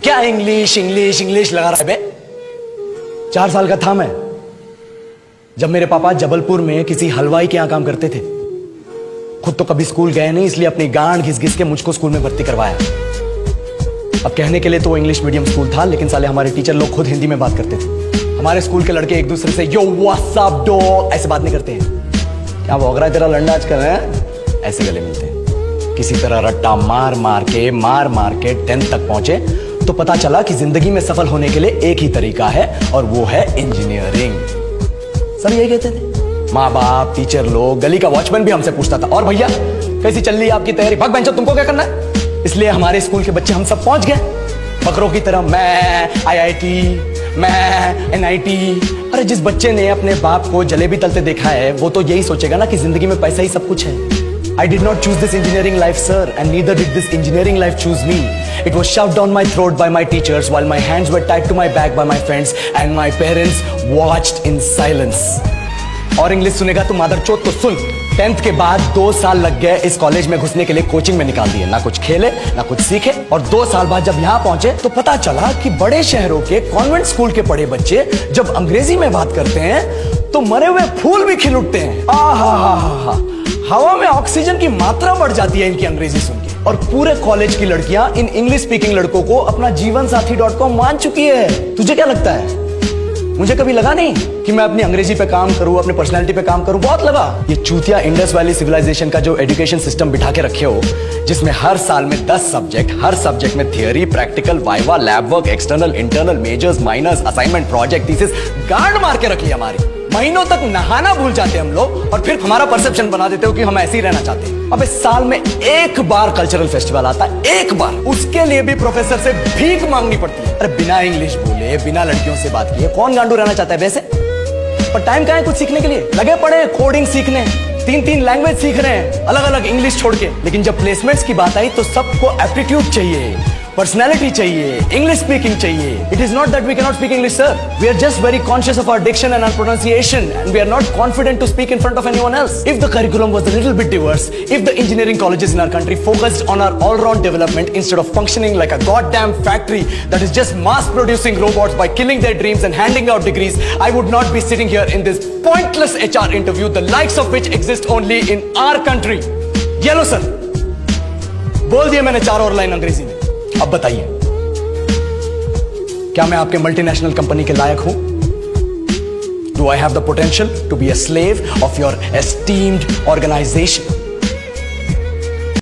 क्या English English English लगा रहा है बे? 4 साल का था मैं जब मेरे पापा जबलपुर में किसी हलवाई के यहां काम करते थे। खुद तो कभी स्कूल गए नहीं, इसलिए अपनी गांड घिस घिस के मुझको स्कूल में भर्ती करवाया। अब कहने के लिए तो वो इंग्लिश मीडियम स्कूल था, लेकिन साले हमारे टीचर लोग खुद हिंदी में बात करते थे। हमारे स्कूल के लड़के एक दूसरे से यो व्हाट्स अप डॉग ऐसे बात नहीं करते हैं। क्या भौंक रहा है तेरा लंडा आजकल है? ऐसे गले मिलते हैं। किसी तरह रट्टा मार मार के 10th तक पहुंचे तो पता चला कि जिंदगी में सफल होने के लिए एक ही तरीका है और वो है इंजीनियरिंग। सब यही कहते थे, माँ बाप, टीचर लोग, गली का वॉचमैन भी हमसे पूछता था, और भैया कैसी चल रही है आपकी तैयारी? भाग बेंचो, तुमको क्या करना है? इसलिए हमारे स्कूल के बच्चे हम सब पहुंच गए बकरों की तरह। मैं IIT, मैं NIT। अरे जिस बच्चे ने अपने बाप को जलेबी तलते देखा है वो तो यही सोचेगा ना कि जिंदगी में पैसा ही सब कुछ है। I did not choose this engineering life, sir, and neither did this engineering life choose me. It was shoved down my throat by my teachers while my hands were tied to my back by my friends and my parents watched in silence. और English सुनेगा तो मादरचोद तो सुन। 10th के बाद 2 साल लग गए इस कॉलेज में घुसने के लिए, कोचिंग में निकाल दिए। ना कुछ खेले ना कुछ सीखे, और 2 साल बाद जब यहाँ पहुंचे तो पता चला कि बड़े शहरों के कॉन्वेंट स्कूल के पढ़े बच्चे जब अंग्रेजी में बात करते हैं तो मरे हुए फूल भी खिल उठते हैं। आहा, हवा में ऑक्सीजन की मात्रा बढ़ जाती है इनकी अंग्रेजी सुन के। और पूरे कॉलेज की लड़कियां इन इंग्लिश स्पीकिंग लड़कों को अपना जीवन साथी.com मान चुकी है। तुझे क्या लगता है? मुझे कभी लगा नहीं कि मैं अपनी अंग्रेजी पे काम करूं, अपने पर्सनालिटी पे काम करूं। बहुत लगा। ये चूतिया इंडस वैली सिविलाइजेशन का जो एजुकेशन सिस्टम बिठा के रखे हो, जिसमें हर साल में 10 सब्जेक्ट, हर सब्जेक्ट में theory, practical, viva, lab work, external, internal, majors, minors, assignment, project, thesis, गांड मार के रखी हमारी। महीनों तक नहाना भूल जाते हम लोग और फिर हमारा परसेप्शन बना देते हो कि हम ऐसे ही रहना चाहते हैं। अब इस साल में एक बार कल्चरल फेस्टिवल आता है, एक बार, उसके लिए भी प्रोफेसर से भीख मांगनी पड़ती है। अरे बिना इंग्लिश बोले, बिना लड़कियों से बात किए कौन गांडू रहना चाहता है वैसे? पर टाइम कहाँ है कुछ सीखने के लिए? लगे पड़े कोडिंग सीखने, 3 लैंग्वेज सीख रहे हैं, अलग अलग इंग्लिश छोड़ के। लेकिन जब प्लेसमेंट्स की बात आई तो सबको एप्टीट्यूड चाहिए, पर्सनैलिटी चाहिए, इंग्लिश स्पीकिंग चाहिए। It is not that we cannot speak English, sir. We are just very conscious of our diction and our pronunciation, and we are not confident to speak in front of anyone else. If the curriculum was a little bit diverse, if the engineering colleges in our country focused on our all-round development instead of functioning like a goddamn factory that is just mass-producing robots by killing their dreams and handing out degrees, I would not be sitting here in this pointless HR interview, the likes of which exist only in our country. Yellow, sir. बोल दिया मैंने 4 और line अंग्रेजी में। अब बताइए, क्या मैं आपके मल्टीनेशनल कंपनी के लायक हूं? Do I have the potential to be a slave of your esteemed organization?